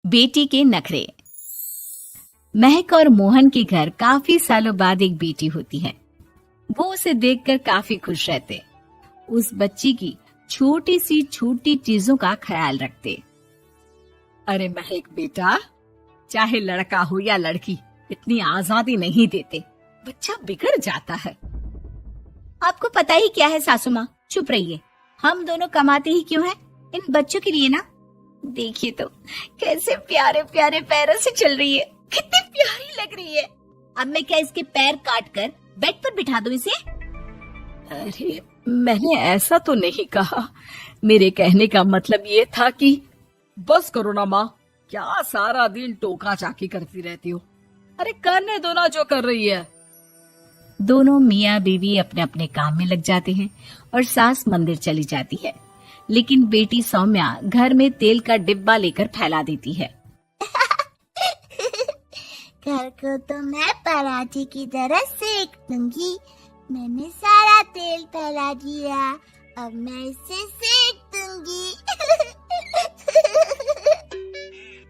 बेटी के नखरे। महक और मोहन के घर काफी सालों बाद एक बेटी होती है। वो उसे देखकर काफी खुश रहते, उस बच्ची की छोटी सी छोटी चीजों का ख्याल रखते। अरे महक बेटा, चाहे लड़का हो या लड़की, इतनी आजादी नहीं देते, बच्चा बिगड़ जाता है। आपको पता ही क्या है सासू माँ, चुप रहिए। हम दोनों कमाते ही क्यों हैं? इन बच्चों के लिए ना। देखिए तो कैसे प्यारे प्यारे पैरों से चल रही है, कितनी प्यारी लग रही है। अब मैं क्या इसके पैर काट कर बेड पर बिठा दूं इसे? अरे मैंने ऐसा तो नहीं कहा, मेरे कहने का मतलब ये था कि बस करो ना माँ, क्या सारा दिन टोका चाकी करती रहती हो। अरे करने दो ना जो कर रही है। दोनों मियाँ बीवी अपने अपने काम में लग जाते हैं और सास मंदिर चली जाती है, लेकिन बेटी सौम्या घर में तेल का डिब्बा लेकर फैला देती है। घर को तो मैं पराठे की तरह सेक दूंगी। मैंने सारा तेल फैला दिया, अब मैं इसे सेक दूंगी।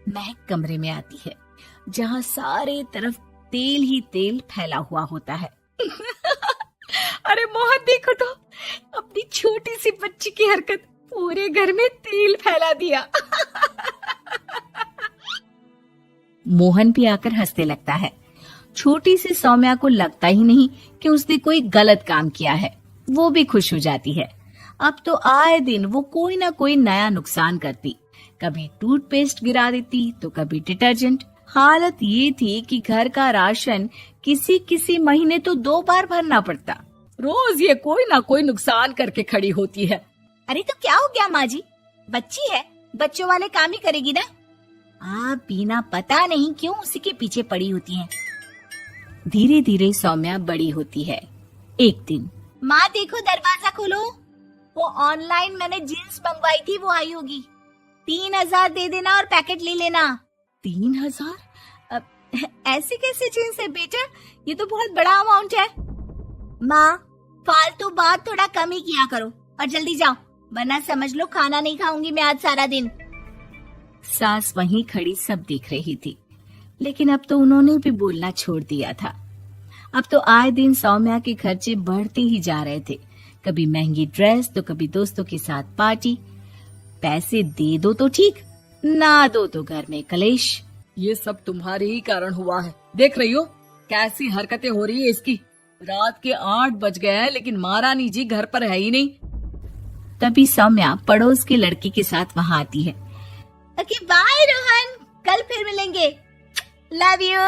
महक कमरे में आती है जहाँ सारे तरफ तेल ही तेल फैला हुआ होता है। अरे मोहन देखो तो, अपनी छोटी सी बच्ची की हरकत, पूरे घर में तेल फैला दिया। मोहन भी आकर हंसने लगता है। छोटी सी सौम्या को लगता ही नहीं कि उसने कोई गलत काम किया है, वो भी खुश हो जाती है। अब तो आए दिन वो कोई ना कोई नया नुकसान करती, कभी टूथपेस्ट गिरा देती तो कभी डिटर्जेंट। हालत ये थी कि घर का राशन किसी किसी महीने तो 2 बार भरना पड़ता। रोज ये कोई ना कोई नुकसान करके खड़ी होती है। अरे तो क्या हो गया माँ जी, बच्ची है, बच्चों वाले काम ही करेगी ना। आप बिना पता नहीं क्यों उसी के पीछे पड़ी होती हैं। धीरे धीरे सौम्या बड़ी होती है। एक दिन, माँ देखो दरवाजा खोलो, वो ऑनलाइन मैंने जीन्स मंगवाई थी, वो आई होगी। 3000 दे देना और पैकेट ले लेना। 3000? ऐसी कैसी जीन्स है बेटा, ये तो बहुत बड़ा अमाउंट है। माँ फालतू बात थोड़ा कम ही किया करो और जल्दी जाओ, वरना समझ लो खाना नहीं खाऊंगी मैं आज सारा दिन। सास वहीं खड़ी सब देख रही थी, लेकिन अब तो उन्होंने भी बोलना छोड़ दिया था। अब तो आए दिन सौम्या के खर्चे बढ़ते ही जा रहे थे, कभी महंगी ड्रेस तो कभी दोस्तों के साथ पार्टी। पैसे दे दो तो ठीक, ना दो तो घर में कलेश। ये सब तुम्हारे ही कारण हुआ है। देख रही हो कैसी हरकतें हो रही है इसकी। रात के 8 बज गए हैं, लेकिन महारानी जी घर पर है ही नहीं। तभी सौम्या पड़ोस के लड़की के साथ वहाँ आती है। ओके बाय रोहन, कल फिर मिलेंगे, लव यू।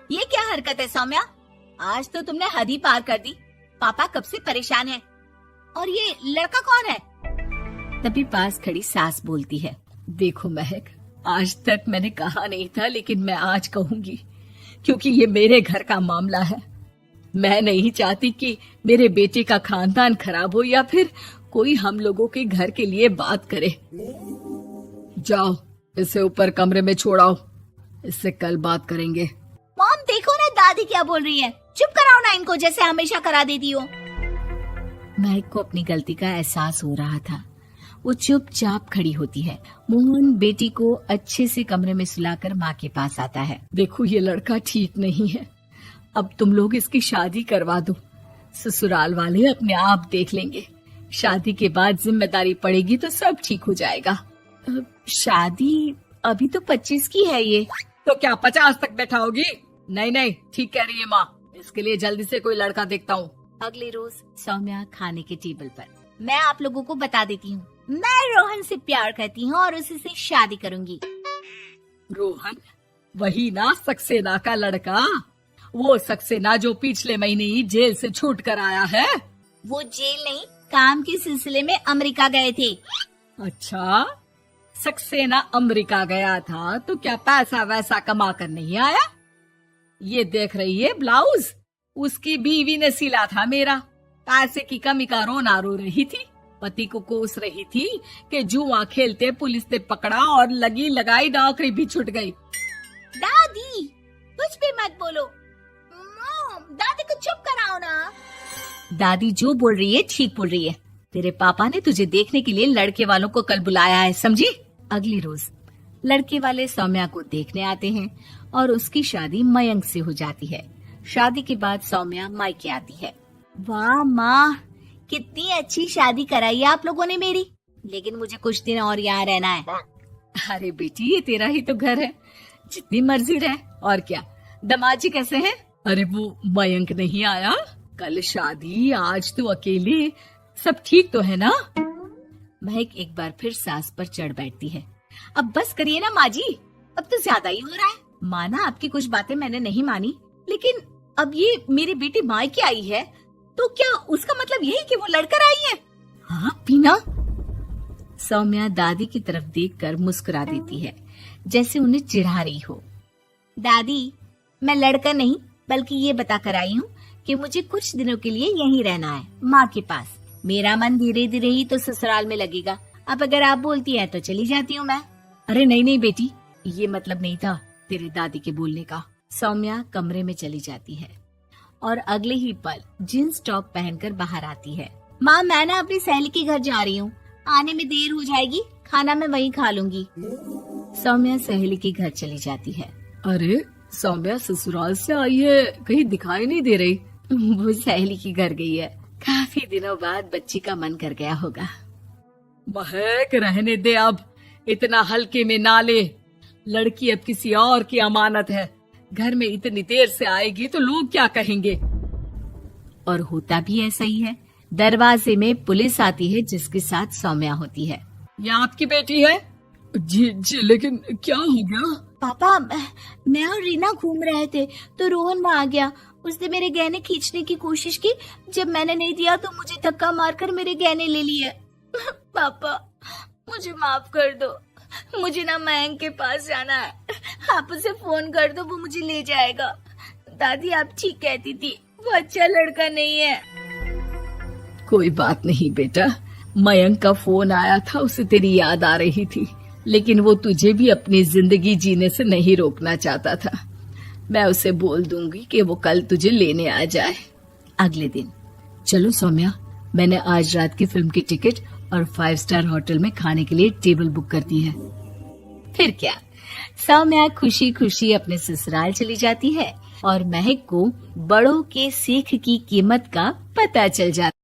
ये क्या हरकत है सौम्या, आज तो तुमने हद ही पार कर दी। पापा कब से परेशान है। और ये लड़का कौन है? तभी पास खड़ी सास बोलती है, देखो महक, आज तक मैंने कहा नहीं था, लेकिन मैं आज कहूंगी, क्योंकि ये मेरे घर का मामला है। मैं नहीं चाहती कि मेरे बेटे का खानदान खराब हो या फिर कोई हम लोगों के घर के लिए बात करे। जाओ इसे ऊपर कमरे में छोड़ाओ, इससे कल बात करेंगे। मॉम देखो ना दादी क्या बोल रही है, चुप कराओ ना इनको, जैसे हमेशा करा देती हो। महक को अपनी गलती का एहसास हो रहा था, वो चुपचाप खड़ी होती है। मोहन बेटी को अच्छे से कमरे में सुलाकर माँ के पास आता है। देखो ये लड़का ठीक नहीं है, अब तुम लोग इसकी शादी करवा दो, ससुराल वाले अपने आप देख लेंगे। शादी के बाद जिम्मेदारी पड़ेगी तो सब ठीक हो जाएगा। शादी अभी तो 25 की है ये। तो क्या 50 तक बैठाओगी? नहीं नहीं, ठीक कह रही है माँ, इसके लिए जल्दी से कोई लड़का देखता हूँ। अगले रोज सौम्या खाने के टेबल पर, मैं आप लोगों को बता देती हूँ, मैं रोहन से प्यार करती हूँ और उसी से शादी करूंगी। रोहन? वही ना सक्सेना का लड़का, वो सक्सेना जो पिछले महीने ही जेल से छूट कर आया है। वो जेल नहीं, काम के सिलसिले में अमेरिका गए थे। अच्छा, सक्सेना अमेरिका गया था तो क्या पैसा वैसा कमा कर नहीं आया? ये देख रही है ब्लाउज, उसकी बीवी ने सिला था मेरा। पैसे की कमी का रोना रो रही थी, पति को कोस रही थी कि जुआ खेलते पुलिस ने पकड़ा और लगी लगाई नौकरी भी छूट गई। दादी कुछ भी मत बोलो, दादी को चुप कराओ ना। दादी जो बोल रही है ठीक बोल रही है, तेरे पापा ने तुझे देखने के लिए लड़के वालों को कल बुलाया है, समझी? अगले रोज लड़के वाले सौम्या को देखने आते हैं और उसकी शादी मयंक से हो जाती है। शादी के बाद सौम्या मायके आती है। वाह माँ, कितनी अच्छी शादी कराई है आप लोगों ने मेरी। लेकिन मुझे कुछ दिन और यहाँ रहना है। अरे बेटी, ये तेरा ही तो घर है, जितनी मर्जी रह। और क्या, दमाजी कैसे हैं? अरे वो मयंक नहीं आया, कल शादी, आज तो अकेले, सब ठीक तो है ना? महक एक बार फिर सास पर चढ़ बैठती है। अब बस करिए ना माँ जी, अब तो ज्यादा ही हो रहा है। माना आपकी कुछ बातें मैंने नहीं मानी, लेकिन अब ये मेरी बेटी मायके आई है तो क्या उसका मतलब यही कि वो लड़कर आई है? हाँ पीना। सौम्या दादी की तरफ देखकर मुस्कुरा देती है, जैसे उन्हें चिढ़ा रही हो। दादी, मैं लड़का नहीं बल्कि ये बता कर आई हूँ कि मुझे कुछ दिनों के लिए यहीं रहना है, माँ के पास। मेरा मन धीरे धीरे ही तो ससुराल में लगेगा। अब अगर आप बोलती है तो चली जाती हूँ मैं। अरे नहीं नहीं बेटी, ये मतलब नहीं था तेरे दादी के बोलने का। सौम्या कमरे में चली जाती है और अगले ही पल जींस टॉप पहनकर बाहर आती है। माँ, मैं ना अपनी सहेली के घर जा रही हूँ, आने में देर हो जाएगी, खाना मैं वहीं खा लूंगी। सौम्या सहेली के घर चली जाती है। अरे सौम्या ससुराल से आई है, कहीं दिखाई नहीं दे रही। वो सहेली के घर गई है, काफी दिनों बाद बच्ची का मन कर गया होगा। महक रहने दे, अब इतना हल्के में ना ले। लड़की अब किसी और की अमानत है, घर में इतनी देर से आएगी तो लोग क्या कहेंगे। और होता भी ऐसा ही है। दरवाजे में पुलिस आती है जिसके साथ सौम्या होती है। ये आपकी बेटी है? जी जी, लेकिन क्या हो गया? पापा, मैं और रीना घूम रहे थे तो रोहन वहाँ आ गया। उसने मेरे गहने खींचने की कोशिश की, जब मैंने नहीं दिया तो मुझे धक्का मारकर मेरे गहने ले लिए। पापा, मुझे माफ कर दो, मुझे ना मयंक के पास जाना है। आप उसे फोन कर दो, वो मुझे ले जाएगा। दादी, आप ठीक कहती थी, वो अच्छा लड़का नहीं है। कोई बात नहीं बेटा, मयंक का फोन आया था, उसे तेरी याद आ रही थी, लेकिन वो तुझे भी अपनी जिंदगी जीने से नहीं रोकना चाहता था। मैं उसे बोल दूंगी कि वो कल तुझे लेने आ जाए। अगले दिन। चलो सौम्या, मैंने आज रात की फिल्म की टिकट और 5 स्टार होटल में खाने के लिए टेबल बुक कर दी है। फिर क्या, सौम्या खुशी खुशी अपने ससुराल चली जाती है और महक को बड़ों के सीख की कीमत का पता चल जाता है।